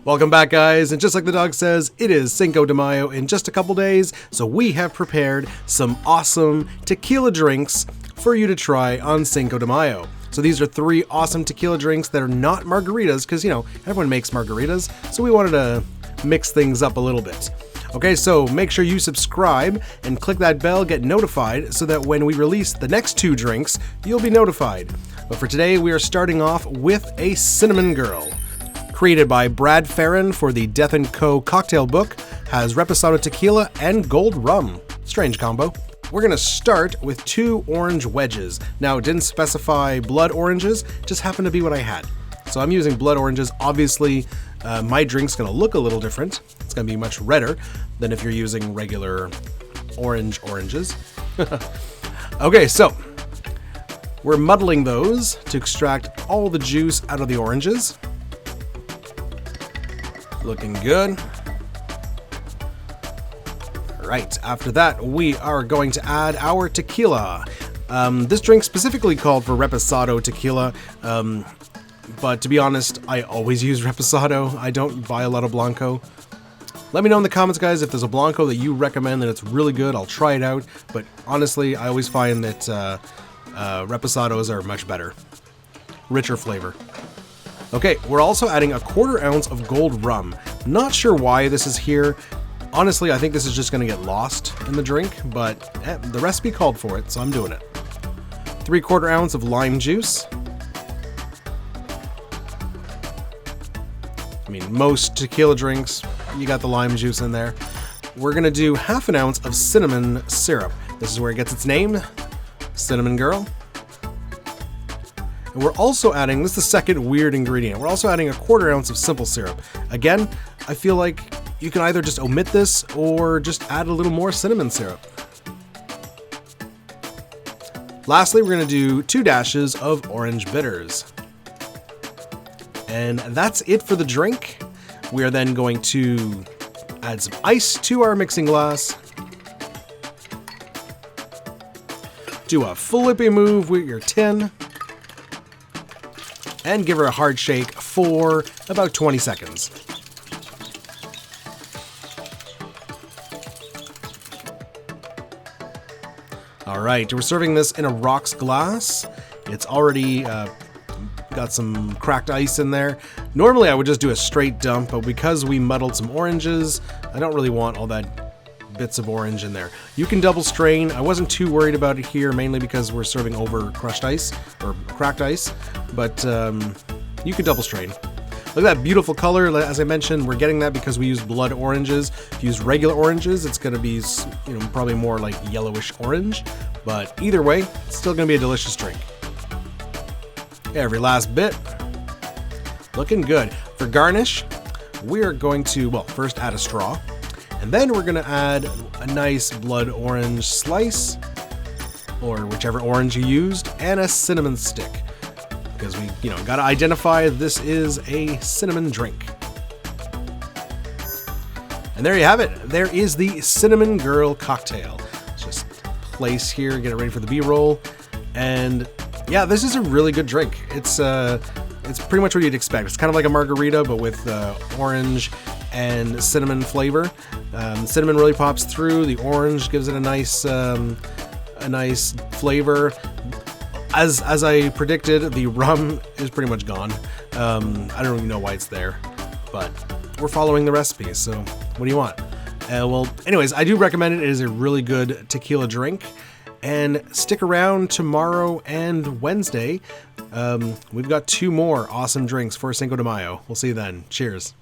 Welcome back, guys, and just like the dog says, it is Cinco de Mayo in just a couple days, so we have prepared some awesome tequila drinks for you to try on Cinco de Mayo. So these are 3 awesome tequila drinks that are not margaritas, because, you know, everyone makes margaritas, so we wanted to mix things up a little bit. Okay, so make sure you subscribe and click that bell, get notified, so that when we release the next 2 drinks, you'll be notified. But for today, we are starting off with a Cinnamon Girl. Created by Brad Farran for the Death & Co. cocktail book, has Reposado Tequila and Gold Rum. Strange combo. We're going to start with 2 Orange Wedges. Now, it didn't specify blood oranges, just happened to be what I had. So I'm using blood oranges. Obviously, my drink's going to look a little different. It's going to be much redder than if you're using regular oranges. Okay, so we're muddling those to extract all the juice out of the oranges. Looking good. Right, after that, we are going to add our tequila. This drink specifically called for Reposado Tequila, but to be honest, I always use Reposado. I don't buy a lot of Blanco. Let me know in the comments, guys, if there's a Blanco that you recommend that it's really good. I'll try it out, but honestly, I always find that Reposados are much better. Richer flavor. Okay, we're also adding a 1/4 ounce of Gold Rum. Not sure why this is here. Honestly, I think this is just going to get lost in the drink, but the recipe called for it, so I'm doing it. 3/4 ounce of lime juice. I mean, most tequila drinks, you got the lime juice in there. We're going to do 1/2 ounce of cinnamon syrup. This is where it gets its name, Cinnamon Girl. And we're also adding, this is the second weird ingredient, we're also adding a 1/4 ounce of simple syrup. Again, I feel like you can either just omit this or just add a little more cinnamon syrup. Lastly, we're going to do 2 dashes of orange bitters. And that's it for the drink. We are then going to add some ice to our mixing glass. Do a flippy move with your tin. And give her a hard shake for about 20 seconds. Alright, we're serving this in a rocks glass. It's already got some cracked ice in there. Normally I would just do a straight dump, but because we muddled some oranges, I don't really want all that bits of orange in there. You can double strain. I wasn't too worried about it here, mainly because we're serving over crushed ice, or cracked ice, but you can double strain. Look at that beautiful color. As I mentioned, we're getting that because we use blood oranges. If you use regular oranges, it's going to be, you know, probably more like yellowish orange, but either way, it's still going to be a delicious drink. Every last bit. Looking good. For garnish, we are going to, well, first add a straw. And then we're going to add a nice blood orange slice, or whichever orange you used, and a cinnamon stick. Because we, you know, got to identify this is a cinnamon drink. And there you have it. There is the Cinnamon Girl cocktail. Let's just place here, get it ready for the B-roll. And yeah, this is a really good drink. It's pretty much what you'd expect. It's kind of like a margarita, but with orange and cinnamon flavor. Cinnamon really pops through. The orange gives it a nice flavor. As I predicted, the rum is pretty much gone. I don't even know why it's there, but we're following the recipe. So what do you want? Well, anyways, I do recommend it. It is a really good tequila drink. And stick around tomorrow and Wednesday. We've got 2 more awesome drinks for Cinco de Mayo. We'll see you then. Cheers.